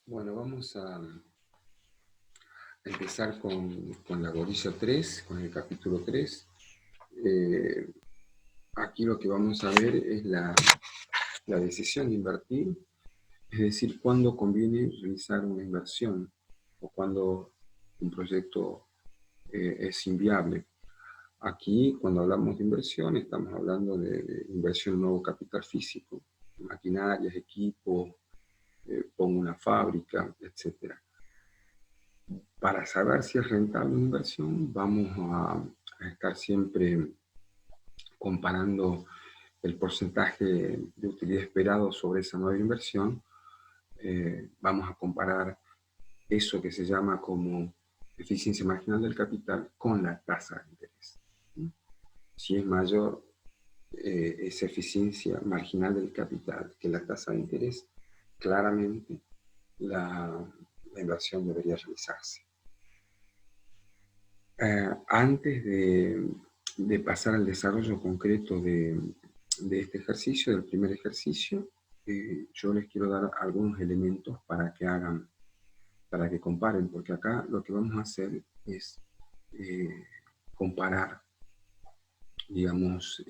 Bueno, vamos a empezar con la gorilla 3, con el capítulo 3. Eh, Aquí lo que vamos a ver es la decisión de invertir, es decir, cuándo conviene realizar una inversión o cuándo un proyecto es inviable. Aquí, cuando hablamos de inversión, estamos hablando de inversión en nuevo capital físico, maquinarias, equipos, pongo una fábrica, etcétera. Para saber si es rentable una inversión, vamos a estar siempre comparando el porcentaje de utilidad esperado sobre esa nueva inversión. Vamos a comparar eso que se llama como eficiencia marginal del capital con la tasa de interés. Si es mayor esa eficiencia marginal del capital que la tasa de interés, claramente la inversión debería realizarse. Antes de pasar al desarrollo concreto de este ejercicio, del primer ejercicio, yo les quiero dar algunos elementos para que comparen, porque acá lo que vamos a hacer es eh, comparar, digamos,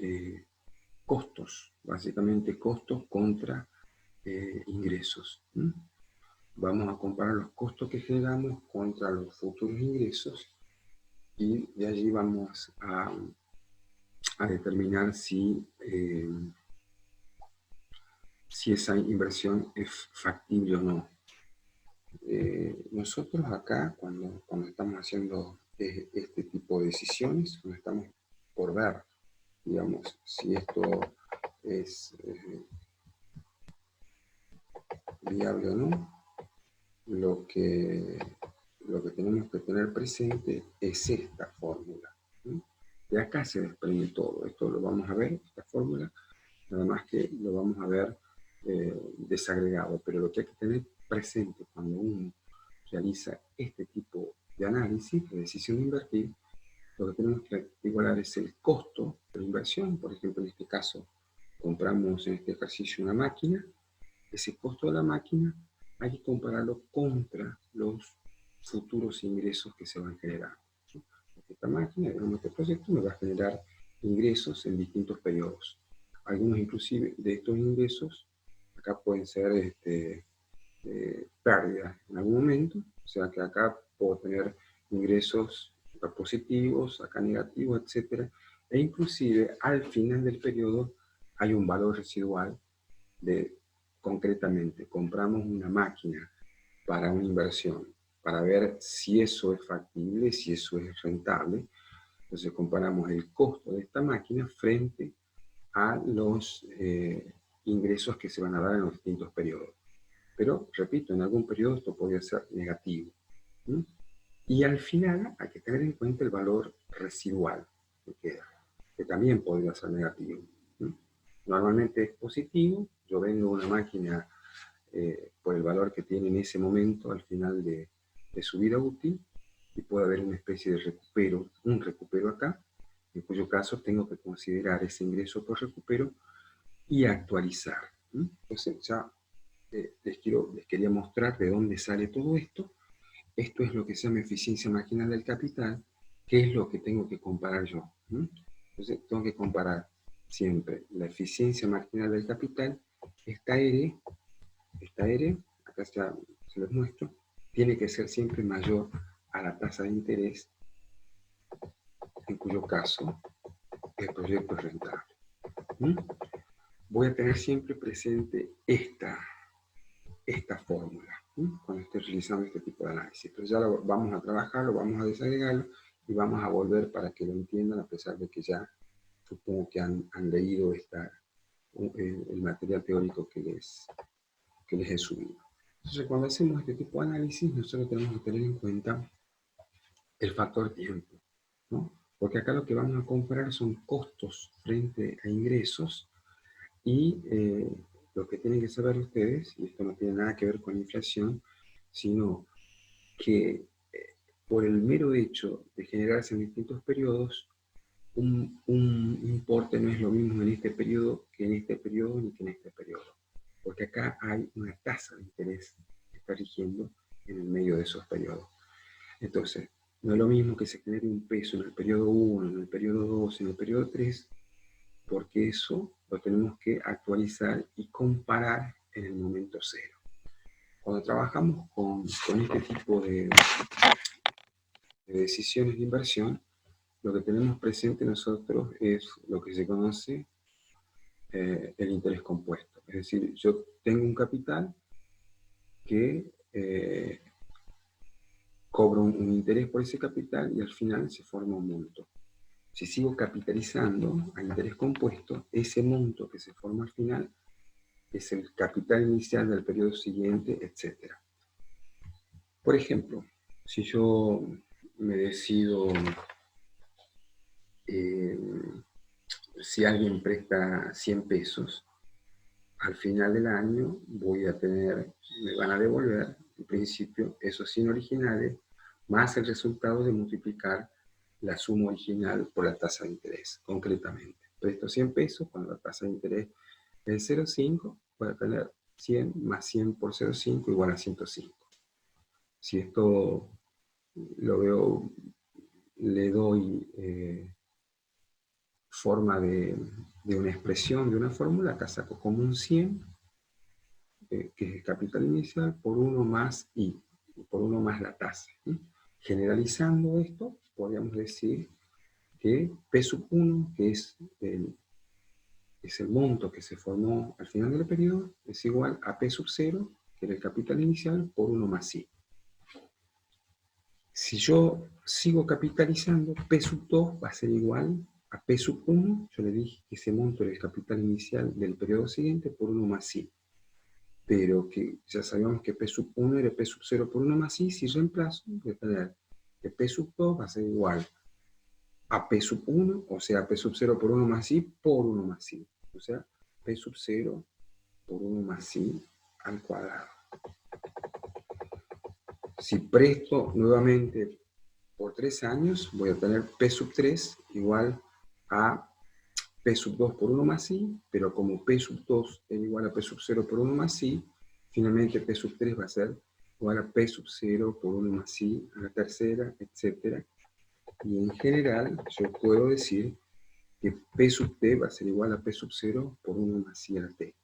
costos, básicamente costos contra ingresos. Vamos a comparar los costos que generamos contra los futuros ingresos y de allí vamos a determinar si esa inversión es factible o no. Nosotros acá, cuando estamos haciendo este tipo de decisiones, cuando estamos por ver, digamos, si esto es viable o no, lo que, lo que tenemos que tener presente es esta fórmula. ¿Sí? De acá se desprende todo. Esto lo vamos a ver, esta fórmula, nada más que lo vamos a ver desagregado. Pero lo que hay que tener presente cuando uno realiza este tipo de análisis, de decisión de invertir, lo que tenemos que igualar es el costo de la inversión. Por ejemplo, en este caso, compramos en este ejercicio una máquina. Ese costo de la máquina hay que compararlo contra los futuros ingresos que se van a generar. Esta máquina, digamos, este proyecto me va a generar ingresos en distintos periodos. Algunos inclusive de estos ingresos, acá pueden ser pérdidas en algún momento, o sea que acá puedo tener ingresos acá positivos, acá negativos, etcétera, e inclusive al final del periodo hay un valor residual de, concretamente, compramos una máquina para una inversión, para ver si eso es factible, si eso es rentable. Entonces comparamos el costo de esta máquina frente a los ingresos que se van a dar en los distintos periodos. Pero, repito, en algún periodo esto podría ser negativo. ¿Sí? Y al final hay que tener en cuenta el valor residual que queda, que también podría ser negativo. ¿Sí? Normalmente es positivo. Yo vendo una máquina por el valor que tiene en ese momento al final de su vida útil y puede haber una especie de recupero, un recupero acá, en cuyo caso tengo que considerar ese ingreso por recupero y actualizar. Entonces ya les quería mostrar de dónde sale todo esto. Esto es lo que se llama eficiencia marginal del capital, que es lo que tengo que comparar yo. Entonces tengo que comparar siempre la eficiencia marginal del capital, esta R, acá ya se los muestro, tiene que ser siempre mayor a la tasa de interés, en cuyo caso el proyecto es rentable. Voy a tener siempre presente esta fórmula cuando estoy realizando este tipo de análisis. Entonces ya lo vamos a trabajarlo, vamos a desagregarlo y vamos a volver para que lo entiendan, a pesar de que ya supongo que han leído el material teórico que les he subido. Entonces, cuando hacemos este tipo de análisis, nosotros tenemos que tener en cuenta el factor tiempo, ¿no? Porque acá lo que vamos a comparar son costos frente a ingresos y lo que tienen que saber ustedes, y esto no tiene nada que ver con inflación, sino que por el mero hecho de generarse en distintos periodos, un importe no es lo mismo en este periodo que en este periodo ni que en este periodo. Porque acá hay una tasa de interés está rigiendo en el medio de esos periodos. Entonces, no es lo mismo que se genere un peso en el periodo 1, en el periodo 2, en el periodo 3, porque eso lo tenemos que actualizar y comparar en el momento cero. Cuando trabajamos con este tipo de decisiones de inversión, lo que tenemos presente nosotros es lo que se conoce el interés compuesto. Es decir, yo tengo un capital que cobro un interés por ese capital y al final se forma un monto. Si sigo capitalizando a interés compuesto, ese monto que se forma al final es el capital inicial del periodo siguiente, etc. Por ejemplo, si yo me decido, si alguien presta 100 pesos, al final del año voy a tener, me van a devolver, en principio, esos 100 originales, más el resultado de multiplicar la suma original por la tasa de interés, concretamente. Presto 100 pesos, cuando la tasa de interés es 0,5, voy a tener 100 más 100 por 0,5 igual a 105. Si esto lo veo, le doy forma de una expresión, de una fórmula, acá saco como un 100, que es el capital inicial, por 1 más I, por 1 más la tasa. ¿Sí? Generalizando esto, podríamos decir que P sub 1, que es el monto que se formó al final del periodo, es igual a P sub 0, que era el capital inicial, por 1 más I. Si yo sigo capitalizando, P sub 2 va a ser igual a P sub 1, yo le dije que ese monto era el capital inicial del periodo siguiente, por 1 más I. Pero que ya sabíamos que P sub 1 era P sub 0 por 1 más I, si reemplazo, voy a tener que P sub 2 va a ser igual a P sub 1, o sea, P sub 0 por 1 más I por 1 más I. O sea, P sub 0 por 1 más I al cuadrado. Si presto nuevamente por 3 años, voy a tener P sub 3 igual a P sub 2 por 1 más I, pero como P sub 2 es igual a P sub 0 por 1 más I, finalmente P sub 3 va a ser igual a P sub 0 por 1 más I a la tercera, etc. Y en general, yo puedo decir que P sub T va a ser igual a P sub 0 por 1 más I a la T.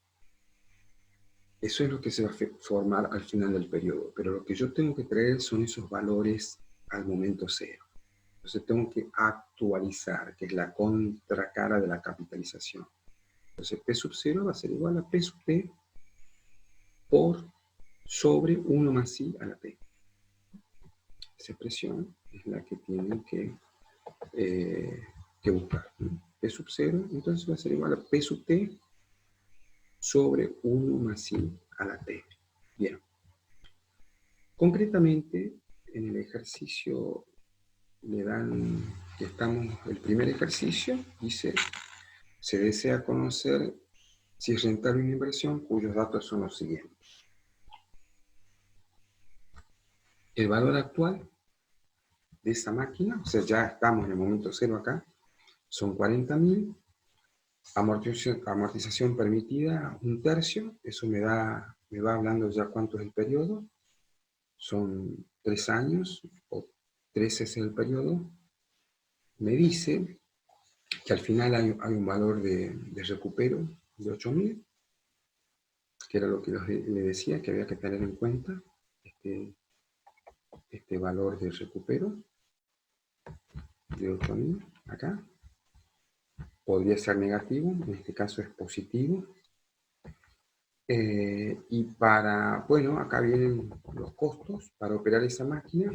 Eso es lo que se va a formar al final del periodo, pero lo que yo tengo que traer son esos valores al momento cero. Entonces tengo que actualizar, que es la contracara de la capitalización. Entonces P sub 0 va a ser igual a P sub T por sobre 1 más I a la T. Esa expresión es la que tienen que buscar. P sub 0 entonces va a ser igual a P sub T sobre 1 más I a la T. Bien. Concretamente, en el ejercicio le dan, que estamos, el primer ejercicio dice, se desea conocer si es rentable una inversión cuyos datos son los siguientes. El valor actual de esa máquina, o sea, ya estamos en el momento cero acá, son 40.000, amortización permitida un tercio, eso me va hablando ya cuánto es el periodo, son 3 años, o 13 es el periodo. Me dice que al final hay un valor de recupero de 8.000, que era lo que le decía, que había que tener en cuenta este valor de recupero de 8.000 acá. Podría ser negativo, en este caso es positivo. Y bueno, acá vienen los costos. Para operar esa máquina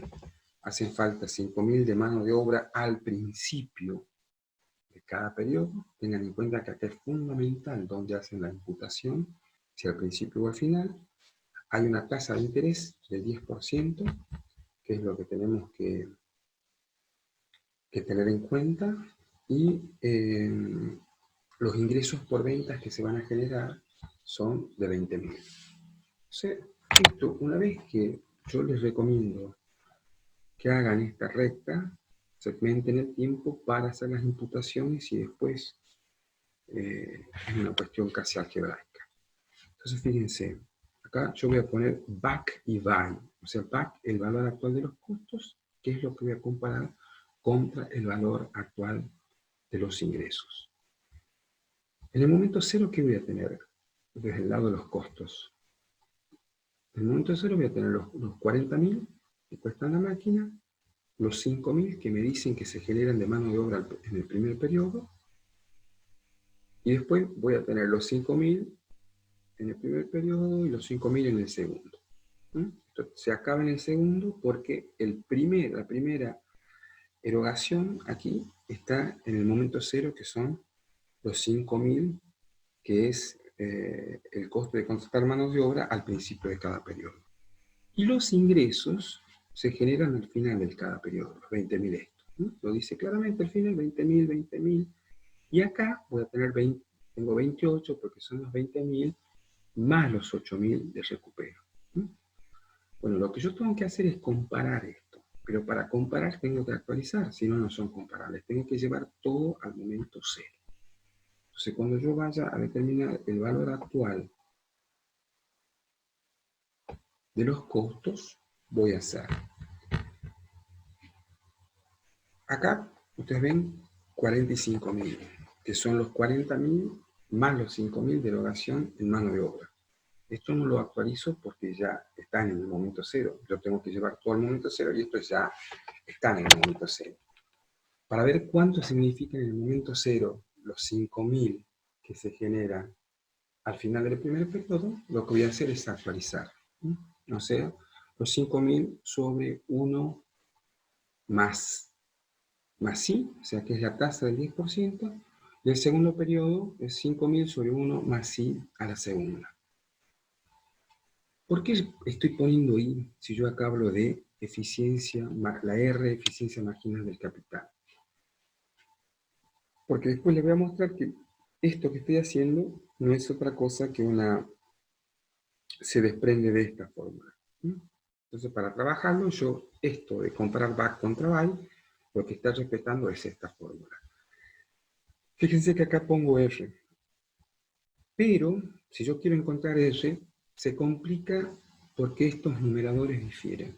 hacen falta 5.000 de mano de obra al principio de cada periodo. Tengan en cuenta que acá es fundamental donde hacen la imputación, si al principio o al final. Hay una tasa de interés del 10%, que es lo que tenemos que tener en cuenta, y los ingresos por ventas que se van a generar son de 20.000. O sea, esto, una vez que yo les recomiendo que hagan esta recta, segmenten el tiempo para hacer las imputaciones y después es una cuestión casi algebraica. Entonces fíjense, acá yo voy a poner back y buy. O sea, back, el valor actual de los costos, que es lo que voy a comparar contra el valor actual de los ingresos. En el momento cero, ¿qué voy a tener? Desde el lado de los costos. En el momento cero voy a tener los 40.000 que cuesta la máquina, los 5.000 que me dicen que se generan de mano de obra en el primer periodo, y después voy a tener los 5.000 en el primer periodo y los 5.000 en el segundo. Esto se acaba en el segundo porque la primera erogación aquí está en el momento cero, que son los 5.000, que es el costo de contratar manos de obra al principio de cada periodo. Y los ingresos se generan al final de cada periodo, los 20.000 estos. Lo dice claramente al final, 20.000, 20.000. Y acá voy a tener tengo 28 porque son los 20.000 más los 8.000 de recupero. Bueno, lo que yo tengo que hacer es comparar esto. Pero para comparar tengo que actualizar, si no, no son comparables. Tengo que llevar todo al momento cero. Entonces, cuando yo vaya a determinar el valor actual de los costos, voy a hacer. Acá ustedes ven 45.000, que son los 40.000 más los 5.000 de erogación en mano de obra. Esto no lo actualizo porque ya están en el momento cero. Yo tengo que llevar todo al momento cero y esto ya están en el momento cero. Para ver cuánto significan en el momento cero los 5.000 que se generan al final del primer periodo, lo que voy a hacer es actualizar. O sea, los 5.000 sobre 1 más I, o sea que es la tasa del 10%, y el segundo periodo es 5.000 sobre 1 más I a la segunda. ¿Por qué estoy poniendo I si yo acá hablo de eficiencia, la R, eficiencia marginal del capital? Porque después les voy a mostrar que esto que estoy haciendo no es otra cosa que se desprende de esta fórmula. Entonces, para trabajarlo, esto de comparar back contra buy, lo que está respetando es esta fórmula. Fíjense que acá pongo R. Pero, si yo quiero encontrar R, se complica porque estos numeradores difieren.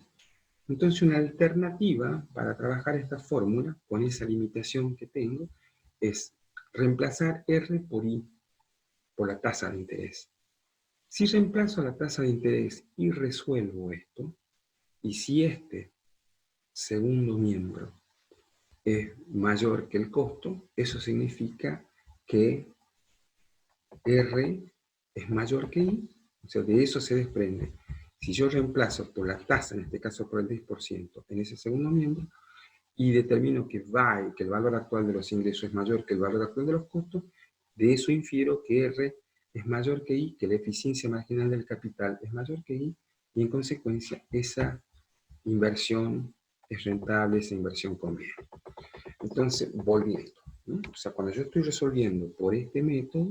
Entonces, una alternativa para trabajar esta fórmula, con esa limitación que tengo, es reemplazar R por I, por la tasa de interés. Si reemplazo la tasa de interés y resuelvo esto, y si este segundo miembro es mayor que el costo, eso significa que R es mayor que I, o sea, de eso se desprende. Si yo reemplazo por la tasa, en este caso por el 10%, en ese segundo miembro, y determino que el valor actual de los ingresos es mayor que el valor actual de los costos, de eso infiero que R es mayor que I, que la eficiencia marginal del capital es mayor que I, y en consecuencia esa inversión es rentable, esa inversión conviene. Entonces, volviendo, ¿no? O sea, cuando yo estoy resolviendo por este método,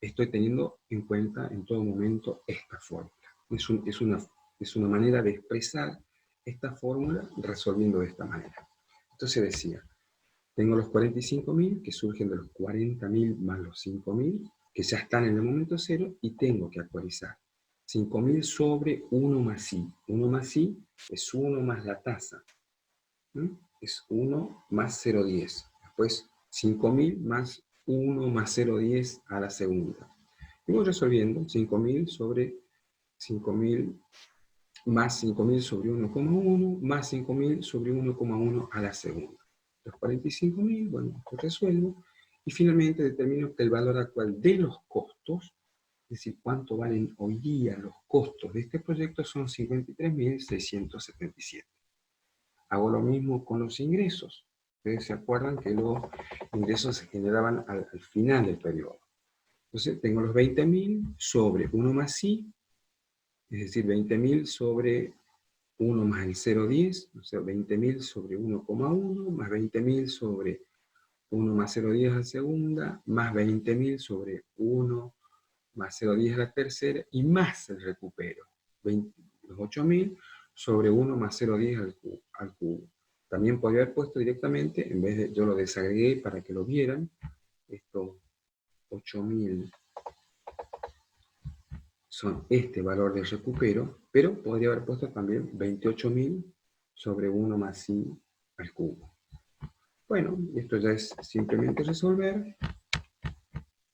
estoy teniendo en cuenta en todo momento esta fórmula. Es una manera de expresar esta fórmula resolviendo de esta manera. Entonces decía, tengo los 45.000 que surgen de los 40.000 más los 5.000, que ya están en el momento cero, y tengo que actualizar. 5.000 sobre 1 más I. 1 más I es 1 más la tasa. Es 1 más 0,10. Después 5.000 más 1 más 0,10 a la segunda. Y voy resolviendo 5.000 sobre 5.000 más 5.000 sobre 1,1 más 5.000 sobre 1,1 a la segunda. Los 45.000, bueno, lo resuelvo. Y finalmente determino que el valor actual de los costos, es decir, cuánto valen hoy día los costos de este proyecto, son 53.677. Hago lo mismo con los ingresos. Ustedes se acuerdan que los ingresos se generaban al final del periodo. Entonces tengo los 20.000 sobre 1 más I, es decir, 20.000 sobre 1 más el 0,10, o sea, 20.000 sobre 1,1, más 20.000 sobre 1 más 0,10 a la segunda, más 20.000 sobre 1 más 0,10 a la tercera, y más el recupero, los 8.000 sobre 1 más 0,10 al cubo. También podría haber puesto directamente, en vez de, yo lo desagregué para que lo vieran, esto 8.000 son este valor de recupero, pero podría haber puesto también 28.000 sobre 1 más i al cubo. Bueno, esto ya es simplemente resolver.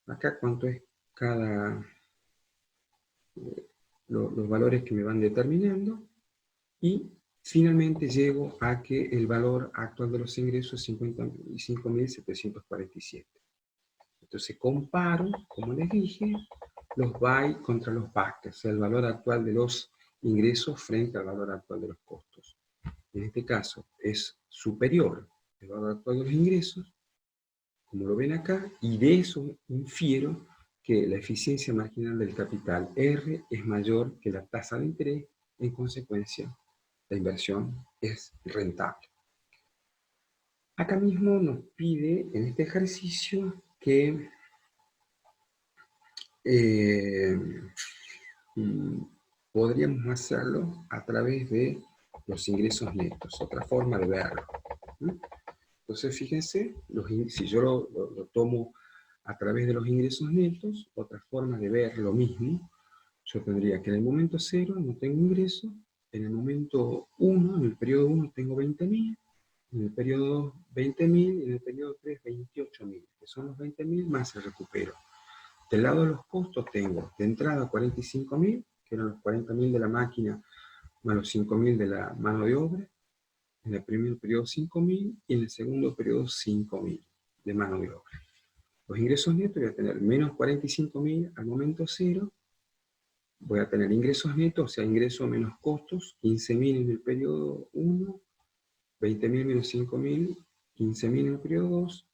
Acá cuánto es cada... los valores que me van determinando. Y finalmente llego a que el valor actual de los ingresos es 55.747. Entonces comparo, como les dije, los buy contra los back, o sea, el valor actual de los ingresos frente al valor actual de los costos. En este caso es superior el valor actual de los ingresos, como lo ven acá, y de eso infiero que la eficiencia marginal del capital R es mayor que la tasa de interés, en consecuencia la inversión es rentable. Acá mismo nos pide en este ejercicio que podríamos hacerlo a través de los ingresos netos, otra forma de verlo. Entonces fíjense, si yo lo tomo a través de los ingresos netos, otra forma de ver lo mismo, yo tendría que en el momento 0 no tengo ingreso, en el momento 1, en el periodo 1 tengo 20.000, en el periodo 2, 20.000, y en el periodo 3, 28.000, que son los 20.000 más el recupero. Del lado de los costos tengo de entrada 45.000, que eran los 40.000 de la máquina, más los 5.000 de la mano de obra, en el primer periodo 5.000 y en el segundo periodo 5.000 de mano de obra. Los ingresos netos voy a tener menos 45.000 al momento 0, voy a tener ingresos netos, o sea, ingresos menos costos, 15.000 en el periodo 1, 20.000 menos 5.000, 15.000 en el periodo 2,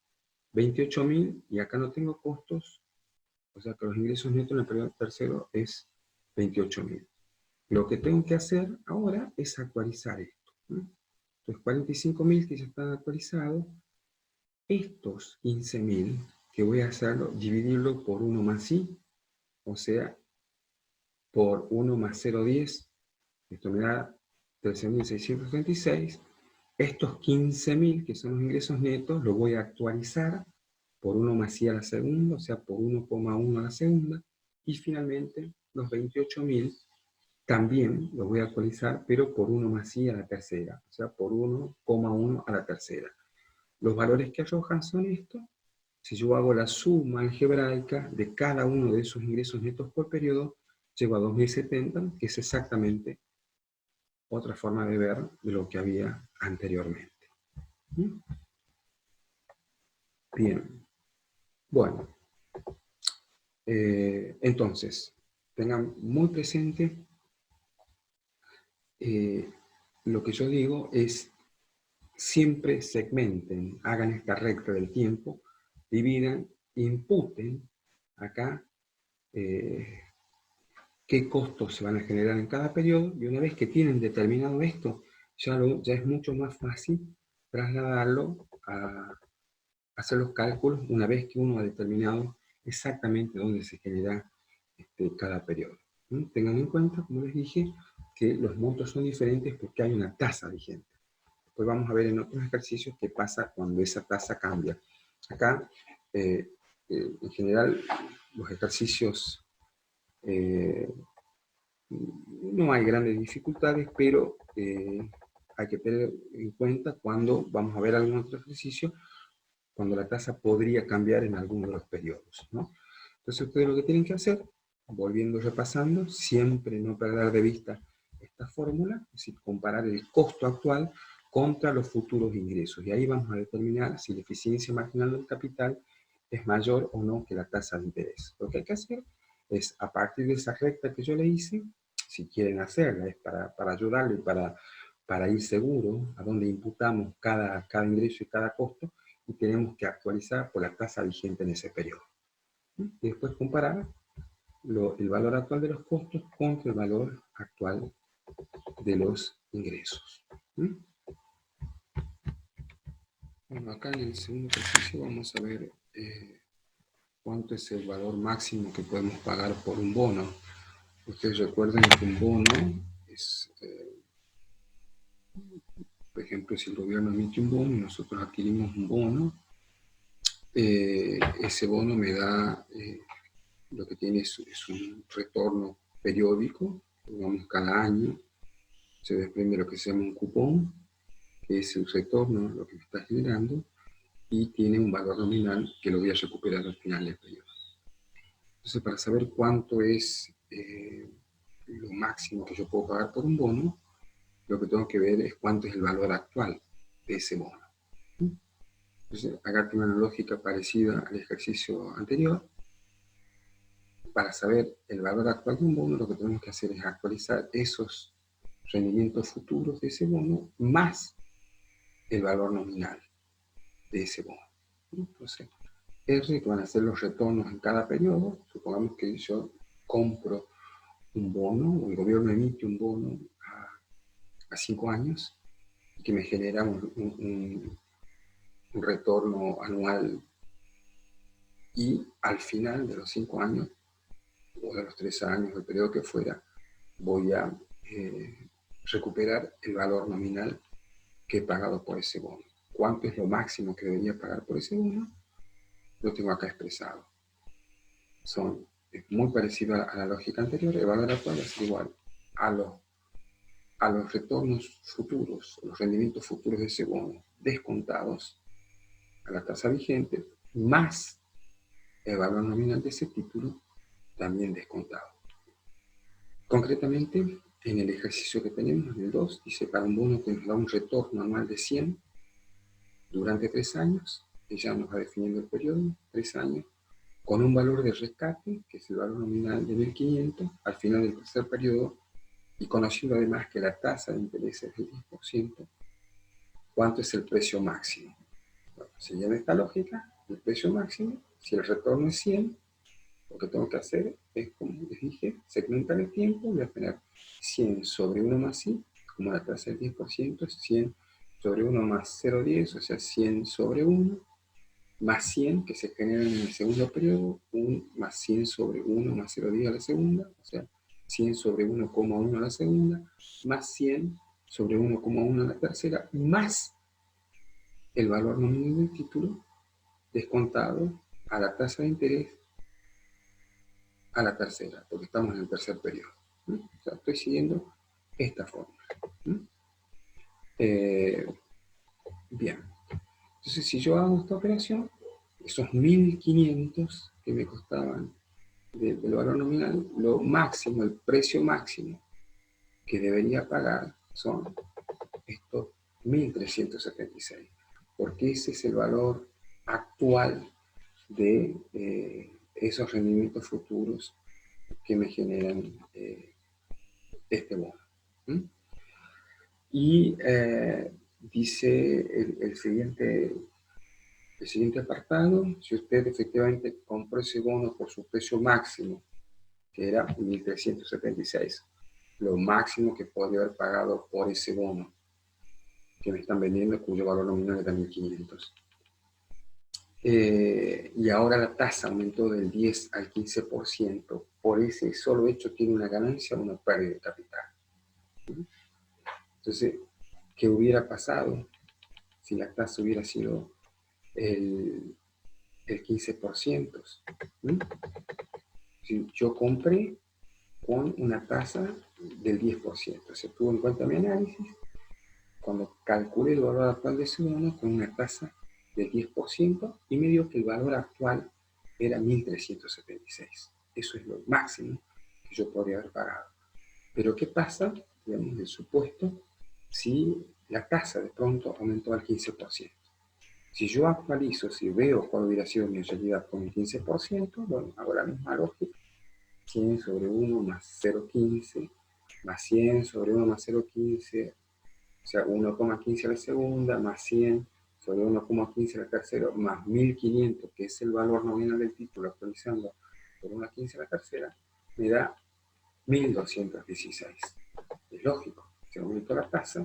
28.000, y acá no tengo costos, o sea que los ingresos netos en el periodo tercero es 28.000. Lo que tengo que hacer ahora es actualizar esto. Entonces 45.000 que ya están actualizados, estos 15.000 que voy a hacerlo, dividirlo por 1 más i, o sea, por 1 más 0,10, esto me da 13.636. Estos 15.000, que son los ingresos netos, los voy a actualizar por 1 más i a la segunda, o sea, por 1,1 a la segunda. Y finalmente, los 28.000 también los voy a actualizar, pero por 1 más i a la tercera, o sea, por 1,1 a la tercera. Los valores que arrojan son estos. Si yo hago la suma algebraica de cada uno de esos ingresos netos por periodo, llego a 2070, que es exactamente otra forma de ver de lo que había anteriormente. Bien, bueno, entonces, tengan muy presente lo que yo digo es siempre segmenten, hagan esta recta del tiempo, dividan, imputen acá qué costos se van a generar en cada periodo, y una vez que tienen determinado esto, ya es mucho más fácil trasladarlo a hacer los cálculos una vez que uno ha determinado exactamente dónde se genera cada periodo. Tengan en cuenta, como les dije, que los montos son diferentes porque hay una tasa vigente. Después vamos a ver en otros ejercicios qué pasa cuando esa tasa cambia. Acá, en general, los ejercicios no hay grandes dificultades, pero hay que tener en cuenta cuando vamos a ver algún otro ejercicio, cuando la tasa podría cambiar en alguno de los periodos, ¿no? Entonces ustedes lo que tienen que hacer, volviendo repasando, siempre no perder de vista esta fórmula, es decir, comparar el costo actual contra los futuros ingresos. Y ahí vamos a determinar si la eficiencia marginal del capital es mayor o no que la tasa de interés. Lo que hay que hacer es, a partir de esa recta que yo le hice, si quieren hacerla, es para ayudarle, para ir seguro a dónde imputamos cada ingreso y cada costo, y tenemos que actualizar por la tasa vigente en ese periodo. Y después comparar el valor actual de los costos contra el valor actual de los ingresos. Bueno, acá en el segundo ejercicio vamos a ver cuánto es el valor máximo que podemos pagar por un bono. Ustedes recuerden que un bono es, por ejemplo, si el gobierno emite un bono y nosotros adquirimos un bono, ese bono me da, lo que tiene es un retorno periódico, digamos cada año, se desprende lo que se llama un cupón, que es el retorno, lo que me está generando, y tiene un valor nominal que lo voy a recuperar al final del periodo. Entonces, para saber cuánto es lo máximo que yo puedo pagar por un bono, lo que tengo que ver es cuánto es el valor actual de ese bono. Entonces, acá tengo una lógica parecida al ejercicio anterior. Para saber el valor actual de un bono, lo que tenemos que hacer es actualizar esos rendimientos futuros de ese bono más el valor nominal de ese bono. Entonces, R, que van a ser los retornos en cada periodo. Supongamos que yo compro un bono, o el gobierno emite un bono a 5 años, y que me genera un retorno anual, y al final de los 5 años, o de los 3 años, el periodo que fuera, voy a recuperar el valor nominal que he pagado por ese bono. ¿Cuánto es lo máximo que debería pagar por ese bono? Lo tengo acá expresado. Es muy parecido a la lógica anterior. El valor actual es igual a los retornos futuros, los rendimientos futuros de ese bono, descontados a la tasa vigente, más el valor nominal de ese título, también descontado. Concretamente, en el ejercicio que tenemos, en el 2, dice para un bono que nos da un retorno anual de 100 durante 3 años, que ya nos va definiendo el periodo, 3 años, con un valor de rescate, que es el valor nominal de 1.500, al final del tercer periodo, y conociendo además que la tasa de interés es del 10%, ¿cuánto es el precio máximo? Bueno, siguiendo esta lógica, el precio máximo, si el retorno es 100, lo que tengo que hacer es, como les dije, segmentar el tiempo. Voy a tener 100 sobre 1 más i, como la tasa del 10%, es 100 sobre 1 más 0,10, o sea, 100 sobre 1, más 100 que se generan en el segundo periodo, más 100 sobre 1 más 0,10 a la segunda, o sea, 100 sobre 1,1 a la segunda, más 100 sobre 1,1 a la tercera, más el valor nominal del título descontado a la tasa de interés a la tercera, porque estamos en el tercer periodo. O sea, estoy siguiendo esta fórmula. Bien. Entonces, si yo hago esta operación, esos 1.500 que me costaban del valor nominal, lo máximo, el precio máximo que debería pagar son estos 1.376, porque ese es el valor actual de esos rendimientos futuros que me generan este bono. Y dice el siguiente apartado: si usted efectivamente compró ese bono por su precio máximo, que era 1.376, lo máximo que podría haber pagado por ese bono que me están vendiendo, cuyo valor nominal era 1.500. Y ahora la tasa aumentó del 10 al 15%. Por ese solo hecho tiene una ganancia o una pérdida de capital. Entonces, ¿qué hubiera pasado si la tasa hubiera sido el 15%? Si yo compré con una tasa del 10%, se tuvo en cuenta mi análisis cuando calculé el valor actual de ese bono con una tasa del 10%, y me dio que el valor actual era 1.376. Eso es lo máximo que yo podría haber pagado. Pero ¿qué pasa, digamos, del supuesto, si la tasa de pronto aumentó al 15%? Si yo actualizo, si veo cuál hubiera sido mi realidad con el 15%, bueno, hago la misma lógica: 100 sobre 1 más 0,15, más 100 sobre 1 más 0,15, o sea, 1,15 a la segunda, más 100 sobre 1,15 a la tercera, más 1.500, que es el valor nominal del título, actualizando por 1,15 a la tercera, me da 1.216. Es lógico, si aumento la tasa,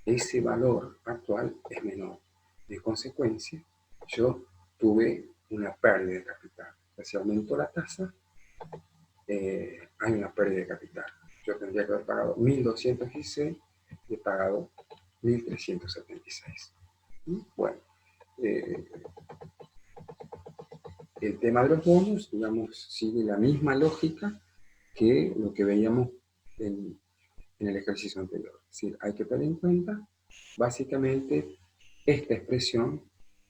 ese valor actual es menor. En consecuencia, yo tuve una pérdida de capital. O sea, si aumento la tasa, hay una pérdida de capital. Yo tendría que haber pagado 1.216 y he pagado 1.376. Bueno, el tema de los bonos, digamos, sigue la misma lógica que lo que veíamos en el ejercicio anterior. Es decir, hay que tener en cuenta, básicamente, esta expresión,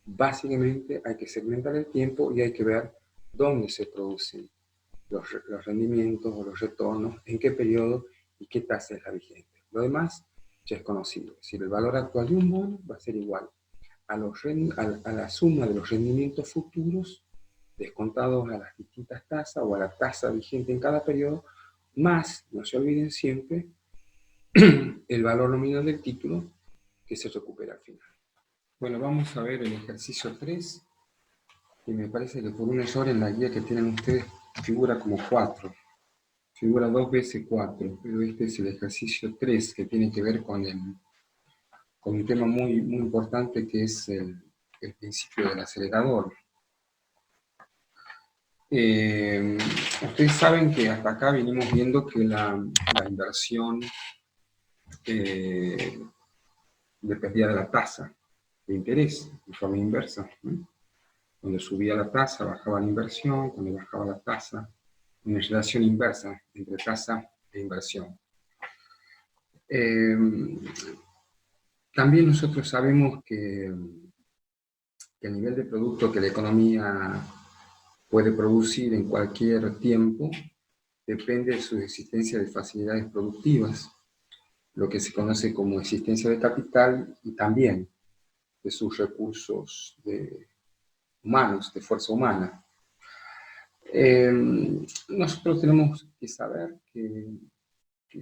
básicamente hay que segmentar el tiempo y hay que ver dónde se producen los rendimientos o los retornos, en qué periodo y qué tasa es la vigente. Lo demás ya es conocido. Es decir, el valor actual de un bono va a ser igual a la suma de los rendimientos futuros descontados a las distintas tasas o a la tasa vigente en cada periodo, más, no se olviden siempre, el valor nominal del título que se recupera al final. Bueno, vamos a ver el ejercicio 3, que me parece que por un error en la guía que tienen ustedes figura como 4. Figura 2 veces 4, pero este es el ejercicio 3, que tiene que ver con un tema muy, muy importante, que es el principio del acelerador. Ustedes saben que hasta acá venimos viendo que la inversión dependía de la tasa de interés, de forma inversa, ¿no? Cuando subía la tasa, bajaba la inversión; cuando bajaba la tasa, una relación inversa entre tasa e inversión. También nosotros sabemos que el nivel de producto que la economía puede producir en cualquier tiempo depende de su existencia de facilidades productivas, lo que se conoce como existencia de capital, y también de sus recursos humanos, de fuerza humana. Nosotros tenemos que saber que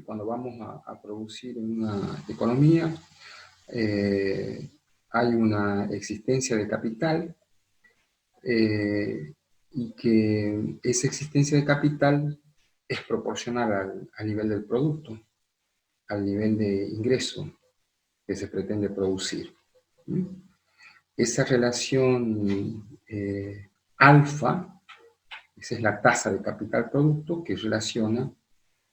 cuando vamos a producir en una economía, hay una existencia de capital, y que esa existencia de capital es proporcional al nivel del producto, al nivel de ingreso que se pretende producir. Esa relación alfa, esa es la tasa de capital-producto que relaciona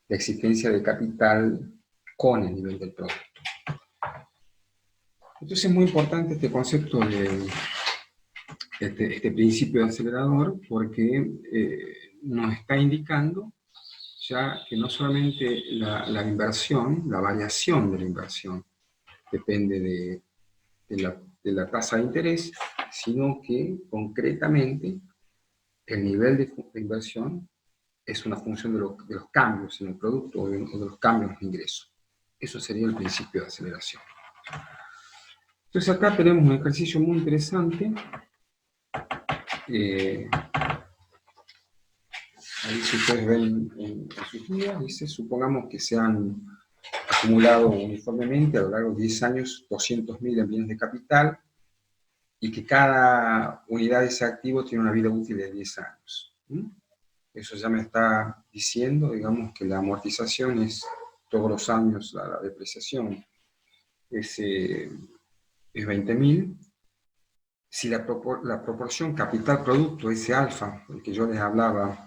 la existencia de capital con el nivel del producto. Entonces es muy importante este concepto de este principio de acelerador, porque nos está indicando ya que no solamente la inversión, la variación de la inversión depende de la tasa de interés, sino que concretamente el nivel de inversión es una función de los cambios en el producto o de los cambios en los ingresos. Eso sería el principio de aceleración. Entonces acá tenemos un ejercicio muy interesante. Ahí, si ustedes ven en sus guías, dice: supongamos que se han acumulado uniformemente a lo largo de 10 años 200.000 en bienes de capital, y que cada unidad de ese activo tiene una vida útil de 10 años. Eso ya me está diciendo, digamos, que la amortización es todos los años, la depreciación es 20.000. Si la proporción capital-producto, ese alfa, el que yo les hablaba,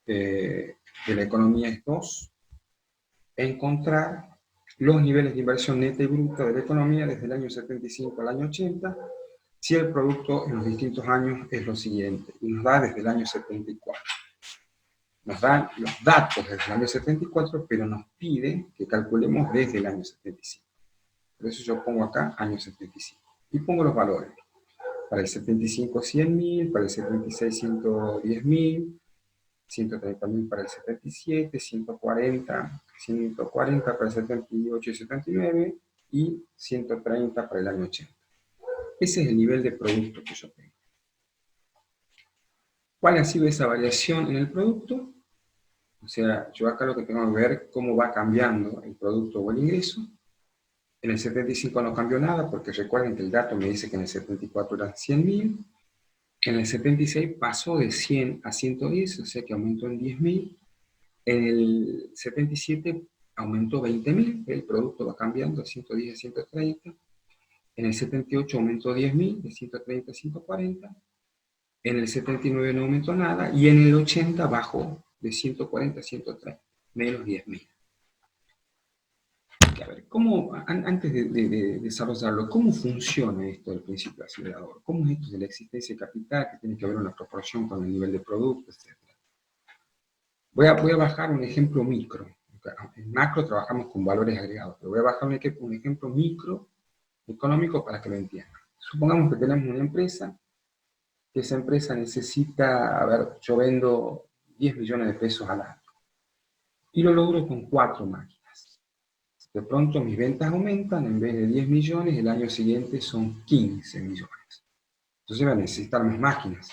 de la economía, es 2, encontrar los niveles de inversión neta y bruta de la economía desde el año 75 al año 80, si el producto en los distintos años es lo siguiente, y nos da desde el año 74. Nos dan los datos desde el año 74, pero nos pide que calculemos desde el año 75. Por eso yo pongo acá año 75. Y pongo los valores. Para el 75, 100.000, para el 76, 110.000, 130.000 para el 77, 140 para el 78 y 79, y 130 para el año 80. Ese es el nivel de producto que yo tengo. ¿Cuál ha sido esa variación en el producto? O sea, yo acá lo que tengo que ver cómo va cambiando el producto o el ingreso. En el 75 no cambió nada, porque recuerden que el dato me dice que en el 74 eran 100.000. En el 76 pasó de 100 a 110, o sea que aumentó en 10.000. En el 77 aumentó 20.000, el producto va cambiando de 110 a 130. En el 78 aumentó 10.000, de 130 a 140. En el 79 no aumentó nada, y en el 80 bajó de 140 a 130, menos 10.000. A ver, antes de desarrollarlo, ¿cómo funciona esto del principio acelerador? ¿Cómo es esto de la existencia de capital, que tiene que haber una proporción con el nivel de producto, etcétera? Voy a bajar un ejemplo micro. En macro trabajamos con valores agregados, pero voy a bajar un ejemplo micro económico para que lo entiendan. Supongamos que tenemos una empresa, que esa empresa necesita, a ver, yo vendo 10 millones de pesos al año, y lo logro con 4 máquinas. De pronto mis ventas aumentan, en vez de 10 millones, el año siguiente son 15 millones. Entonces va a necesitar más máquinas.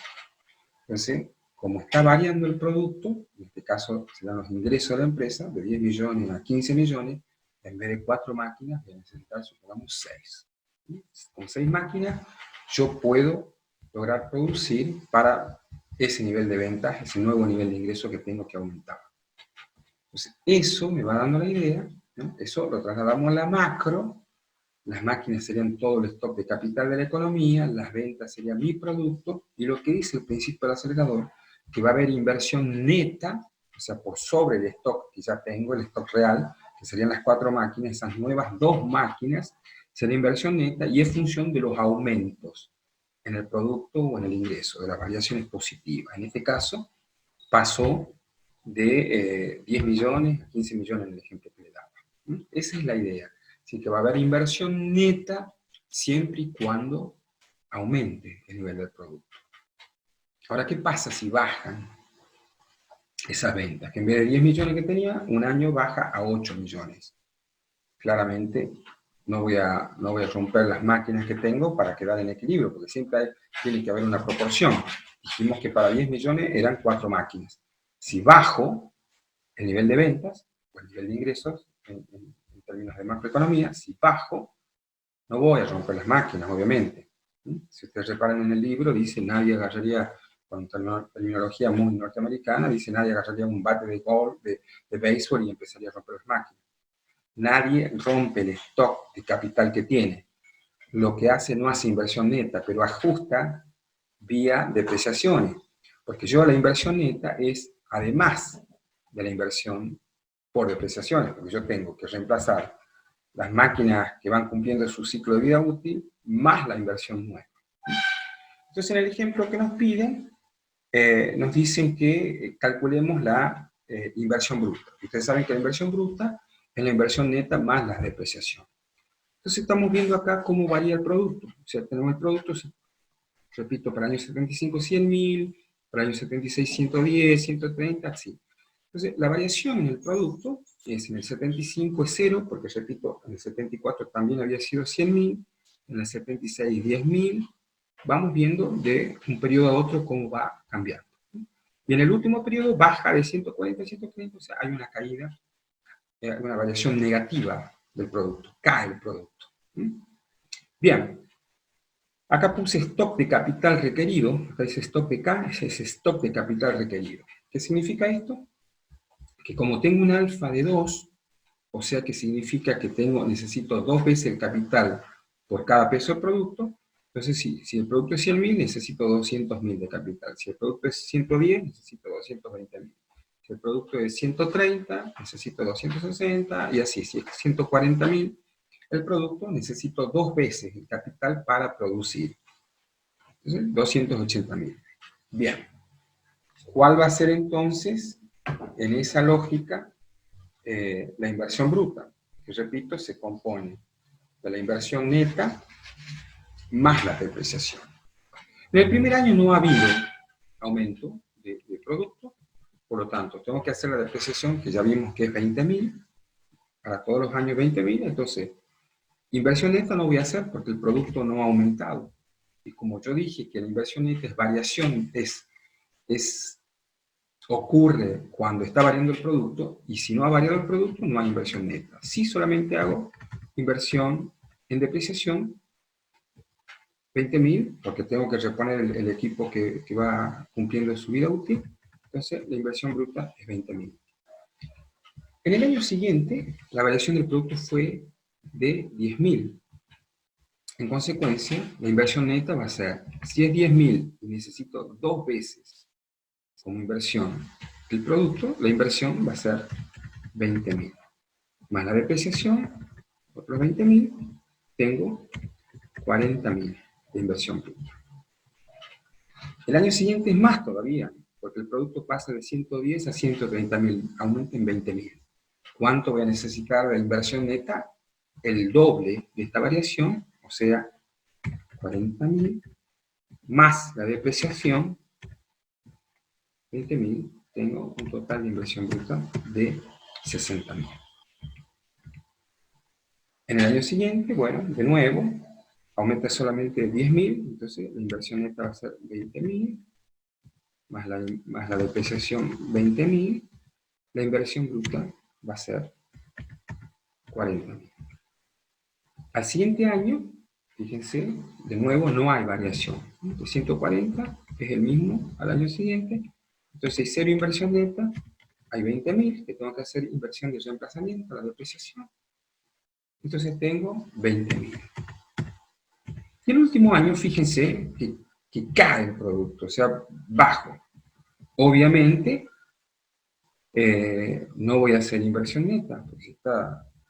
Entonces, como está variando el producto, en este caso serán los ingresos de la empresa, de 10 millones a 15 millones, en vez de 4 máquinas, voy a necesitar, supongamos, 6. Con 6 máquinas, yo puedo lograr producir para ese nivel de ventas, ese nuevo nivel de ingreso que tengo que aumentar. Entonces, eso me va dando la idea, ¿no? Eso lo trasladamos a la macro. Las máquinas serían todo el stock de capital de la economía, las ventas serían mi producto, y lo que dice el principio del acelerador, que va a haber inversión neta, o sea, por sobre el stock que ya tengo, el stock real, que serían las 4 máquinas, esas nuevas 2 máquinas, sería inversión neta, y es función de los aumentos en el producto o en el ingreso, de las variaciones positivas. En este caso, pasó de 10 millones a 15 millones en el ejemplo que le daba. Esa es la idea. Así que va a haber inversión neta siempre y cuando aumente el nivel del producto. Ahora, ¿qué pasa si bajan esas ventas? Que en vez de 10 millones que tenía, un año baja a 8 millones. Claramente no voy a romper las máquinas que tengo para quedar en equilibrio, porque siempre tiene que haber una proporción. Dijimos que para 10 millones eran 4 máquinas. Si bajo el nivel de ventas, o el nivel de ingresos, en términos de macroeconomía, si bajo, no voy a romper las máquinas, obviamente. Si ustedes reparan en el libro, dice nadie agarraría, con terminología muy norteamericana, dice nadie agarraría un bate de golf, de béisbol y empezaría a romper las máquinas. Nadie rompe el stock de capital que tiene. Lo que hace no hace inversión neta, pero ajusta vía depreciaciones. Porque yo la inversión neta es, además de la inversión por depreciaciones, porque yo tengo que reemplazar las máquinas que van cumpliendo su ciclo de vida útil, más la inversión nueva. Entonces, en el ejemplo que nos piden, nos dicen que calculemos la inversión bruta. Ustedes saben que la inversión bruta es la inversión neta más la depreciación. Entonces, estamos viendo acá cómo varía el producto. O sea, tenemos el producto, repito, para el año 75, 100.000, para el año 76, 110, 130, así. Entonces, la variación en el producto es en el 75 es 0, porque repito, en el 74 también había sido 100.000, en el 76, 10.000. Vamos viendo de un periodo a otro cómo va cambiando. Y en el último periodo baja de 140 a 130, o sea, hay una caída, una variación negativa del producto, cae el producto. Bien, acá puse stock de capital requerido, acá dice stock de K, es stock de capital requerido. ¿Qué significa esto? Que como tengo un alfa de 2, o sea que significa que necesito 2 veces el capital por cada peso de producto, entonces si el producto es 100.000, necesito 200.000 de capital. Si el producto es 110, necesito 220.000. Si el producto es 130, necesito 260, y así. Si es 140.000 el producto, necesito 2 veces el capital para producir. Entonces, 280.000. Bien. ¿Cuál va a ser entonces, en esa lógica, la inversión bruta? Que repito, se compone de la inversión neta más la depreciación. En el primer año no ha habido aumento de producto, por lo tanto, tengo que hacer la depreciación, que ya vimos que es 20.000, para todos los años 20.000, entonces, inversión neta no voy a hacer porque el producto no ha aumentado. Y como yo dije que la inversión neta es variación, ocurre cuando está variando el producto, y si no ha variado el producto, no hay inversión neta. Si solamente hago inversión en depreciación, 20.000, porque tengo que reponer el equipo que va cumpliendo su vida útil, entonces la inversión bruta es 20.000. En el año siguiente, la variación del producto fue de 10.000. En consecuencia, la inversión neta va a ser, si es 10.000 y necesito 2 veces como inversión el producto, la inversión va a ser 20.000. Más la depreciación, otros 20.000, tengo 40.000 de inversión bruta. El año siguiente es más todavía. porque el producto pasa de 110 a 130.000, aumenta en 20.000. ¿Cuánto voy a necesitar de inversión neta? El doble de esta variación, o sea, 40.000, más la depreciación, 20.000, tengo un total de inversión bruta de 60.000. En el año siguiente, bueno, de nuevo, aumenta solamente 10.000, entonces la inversión neta va a ser 20.000, más la depreciación 20.000, la inversión bruta va a ser 40.000. Al siguiente año, fíjense, de nuevo no hay variación. De 140 es el mismo al año siguiente, entonces hay cero inversión neta, hay 20.000 que tengo que hacer inversión de reemplazamiento, la depreciación, entonces tengo 20.000. Y el último año, fíjense que cae el producto, o sea, bajo. Obviamente, no voy a hacer inversión neta, porque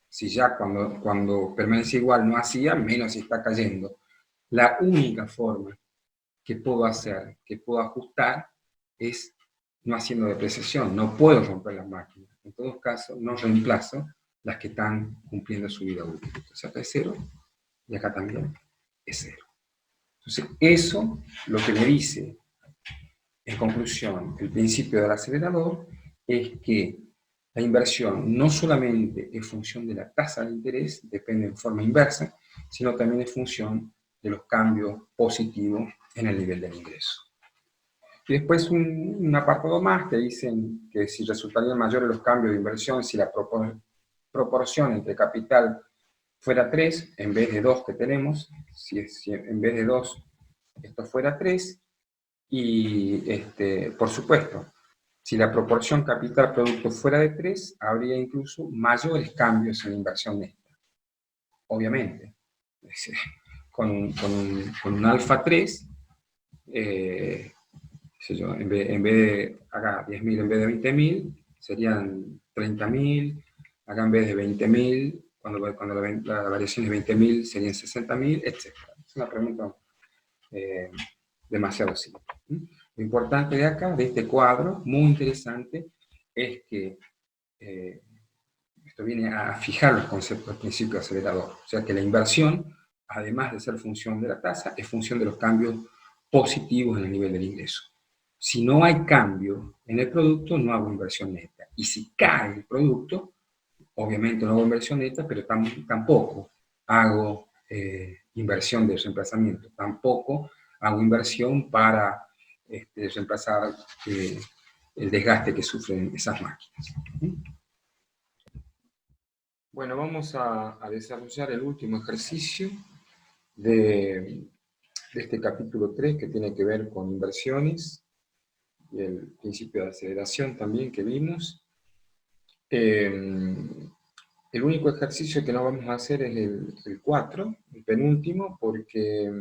si ya cuando permanece igual no hacía, menos si está cayendo. La única forma que puedo hacer, que puedo ajustar, es no haciendo depreciación. No puedo romper las máquinas. En todos casos, no reemplazo las que están cumpliendo su vida útil. Entonces acá es 0 y acá también es 0. Entonces eso lo que me dice, en conclusión, el principio del acelerador, es que la inversión no solamente es función de la tasa de interés, depende en forma inversa, sino también es función de los cambios positivos en el nivel del ingreso. Y después un apartado más que dicen que si resultarían mayores los cambios de inversión si la proporción entre capital fuera 3 en vez de 2 que tenemos, si en vez de 2 esto fuera 3, y por supuesto, si la proporción capital-producto fuera de 3, habría incluso mayores cambios en la inversión neta. Obviamente. Con un alfa 3, en vez de acá 10.000 en vez de 20.000, serían 30.000, acá en vez de 20.000, cuando la variación es 20.000, serían 60.000, etc. Es una pregunta demasiado simple. Lo importante de acá, de este cuadro, muy interesante, es que esto viene a fijar los conceptos del principio acelerador. O sea que la inversión, además de ser función de la tasa, es función de los cambios positivos en el nivel del ingreso. Si no hay cambio en el producto, no hago inversión neta. Y si cae el producto, obviamente no hago inversión neta, pero tampoco hago inversión de reemplazamiento. Tampoco hago inversión para reemplazar el desgaste que sufren esas máquinas. Bueno, vamos a desarrollar el último ejercicio de este capítulo 3 que tiene que ver con inversiones y el principio de aceleración también que vimos. El único ejercicio que no vamos a hacer es el 4, el penúltimo, porque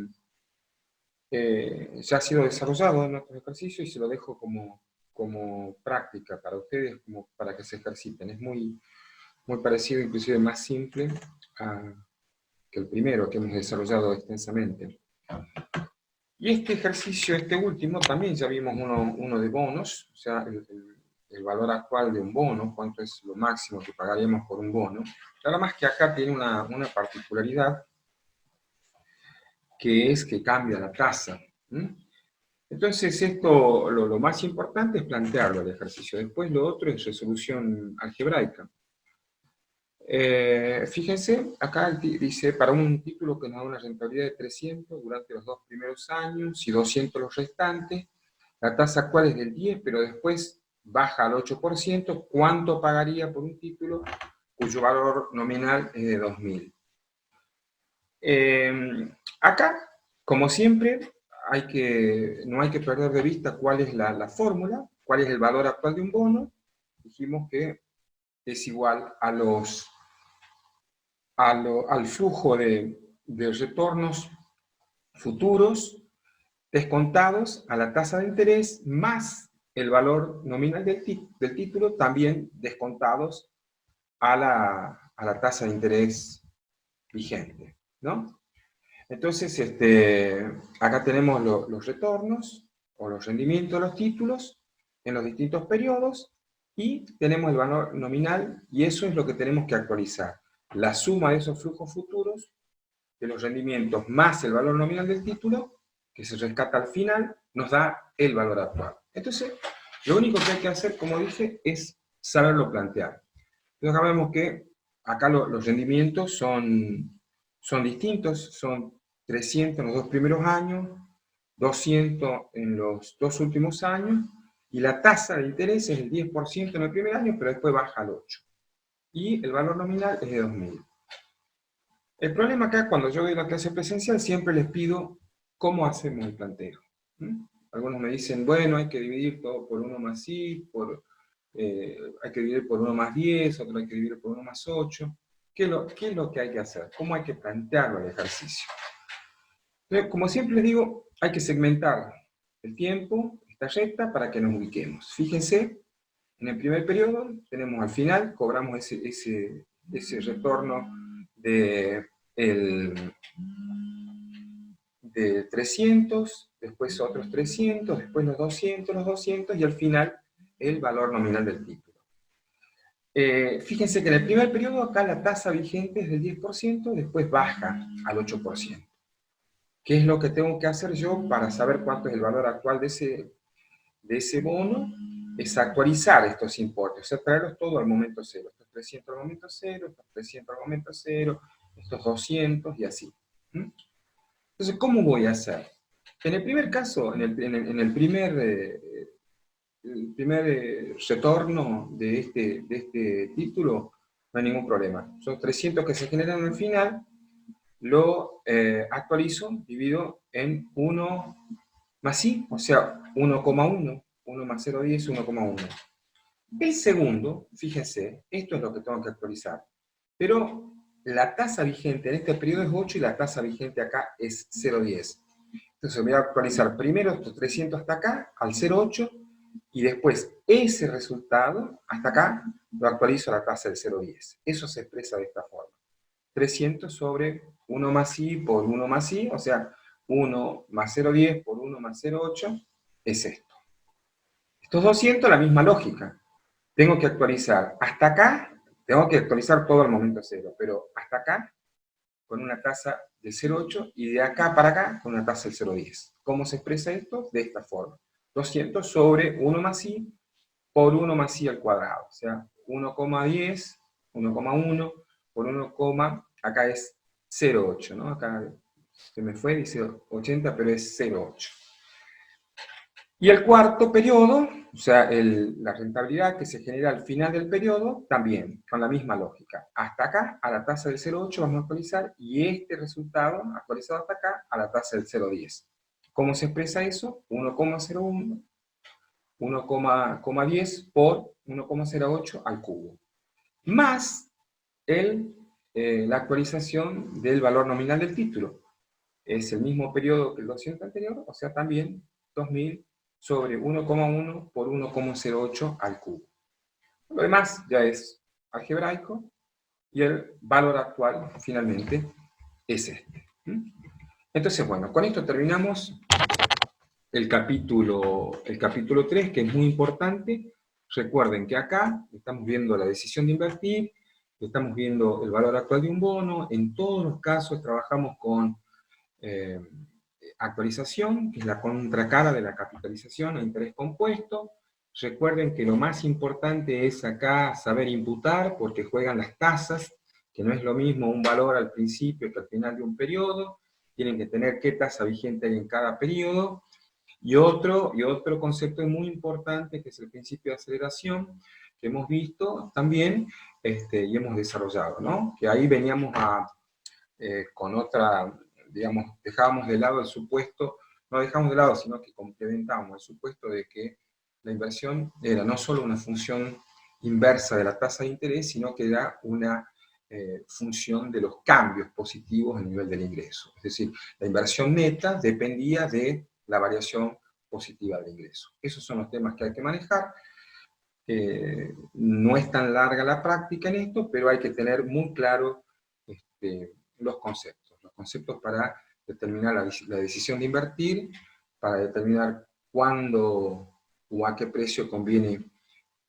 ya ha sido desarrollado en otros ejercicios y se lo dejo como práctica para ustedes, como para que se ejerciten. Es muy parecido, inclusive más simple que el primero que hemos desarrollado extensamente. Y este ejercicio, este último, también ya vimos uno de bonos, o sea, el valor actual de un bono, cuánto es lo máximo que pagaríamos por un bono. Nada más que acá tiene una particularidad, que es que cambia la tasa. Entonces esto, lo más importante es plantearlo el ejercicio. Después lo otro es resolución algebraica. Fíjense, acá dice, para un título que nos da una rentabilidad de 300 durante los 2 primeros años y 200 los restantes, la tasa actual es del 10, pero después baja al 8%, ¿cuánto pagaría por un título cuyo valor nominal es de 2.000? Acá, como siempre, no hay que perder de vista cuál es la fórmula, cuál es el valor actual de un bono. Dijimos que es igual al flujo de retornos futuros descontados a la tasa de interés más el valor nominal del título, también descontados a la tasa de interés vigente, ¿no? Entonces, acá tenemos los retornos o los rendimientos de los títulos en los distintos periodos, y tenemos el valor nominal, y eso es lo que tenemos que actualizar. La suma de esos flujos futuros, de los rendimientos, más el valor nominal del título, que se rescata al final, nos da el valor actual. Entonces, lo único que hay que hacer, como dije, es saberlo plantear. Entonces acá vemos que acá los rendimientos son distintos, son 300 en los 2 primeros años, 200 en los 2 últimos años, y la tasa de interés es el 10% en el primer año, pero después baja al 8%. Y el valor nominal es de 2.000. El problema acá, cuando yo doy la clase presencial, siempre les pido cómo hacemos el planteo. Algunos me dicen, bueno, hay que dividir todo por 1 más I, hay que dividir por 1 más 10, otro hay que dividir por 1 más 8. ¿Qué es lo que hay que hacer? ¿Cómo hay que plantearlo el ejercicio? Entonces, como siempre les digo, hay que segmentar el tiempo, esta recta, para que nos ubiquemos. Fíjense, en el primer periodo tenemos al final, cobramos ese retorno de 300, después otros 300, después los 200, y al final el valor nominal del título. Fíjense que en el primer periodo acá la tasa vigente es del 10%, después baja al 8%. ¿Qué es lo que tengo que hacer yo para saber cuánto es el valor actual de ese bono? Es actualizar estos importes, o sea, traerlos todos al momento cero. Estos 300 al momento cero, estos 300 al momento cero, estos 200 y así. Entonces, ¿cómo voy a hacer? En el primer caso, en el primer retorno de este título, no hay ningún problema. Son 300 que se generan al final, lo actualizo, divido en 1 más I, o sea, 1,1, 1 más 0,10, 1,1. El segundo, fíjense, esto es lo que tengo que actualizar, pero la tasa vigente en este periodo es 8 y la tasa vigente acá es 0,10. Entonces voy a actualizar primero estos 300 hasta acá, al 0,8, y después ese resultado, hasta acá, lo actualizo a la tasa del 0,10. Eso se expresa de esta forma. 300 sobre 1 más I por 1 más I, o sea, 1 más 0,10 por 1 más 0,8, es esto. Estos 200, la misma lógica. Tengo que actualizar hasta acá, tengo que actualizar todo al momento cero, pero hasta acá, con una tasa de 0,8, y de acá para acá, con una tasa del 0,10. ¿Cómo se expresa esto? De esta forma. 200 sobre 1 más I por 1 más I al cuadrado. O sea, 1,10, 1,1 por 1, acá es 0,8, ¿no? Acá se me fue, dice 80, pero es 0,8. Y el cuarto periodo, o sea, la rentabilidad que se genera al final del periodo, también, con la misma lógica. Hasta acá, a la tasa del 0,8 vamos a actualizar, y este resultado, actualizado hasta acá, a la tasa del 0,10. ¿Cómo se expresa eso? 1,01, 1,10 por 1,08 al cubo. Más la actualización del valor nominal del título. Es el mismo periodo que el 200 anterior, o sea, también 2000 sobre 1,1 por 1,08 al cubo. Lo demás ya es algebraico, y el valor actual, finalmente, es este. Entonces, bueno, con esto terminamos el capítulo 3, que es muy importante. Recuerden que acá estamos viendo la decisión de invertir, estamos viendo el valor actual de un bono. En todos los casos trabajamos con actualización, que es la contracara de la capitalización a interés compuesto. Recuerden que lo más importante es acá saber imputar, porque juegan las tasas, que no es lo mismo un valor al principio que al final de un periodo. Tienen que tener qué tasa vigente hay en cada periodo. Y otro concepto muy importante, que es el principio de aceleración, que hemos visto también y hemos desarrollado, ¿no? Que ahí veníamos con otra, digamos, dejábamos de lado el supuesto, no dejamos de lado, sino que complementábamos el supuesto de que la inversión era no solo una función inversa de la tasa de interés, sino que era una función de los cambios positivos en nivel del ingreso. Es decir, la inversión neta dependía de la variación positiva del ingreso. Esos son los temas que hay que manejar. No es tan larga la práctica en esto, pero hay que tener muy claro los conceptos para determinar la decisión de invertir, para determinar cuándo o a qué precio conviene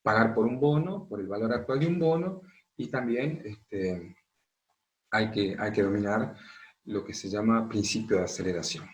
pagar por un bono, por el valor actual de un bono, y también hay que dominar lo que se llama principio de aceleración.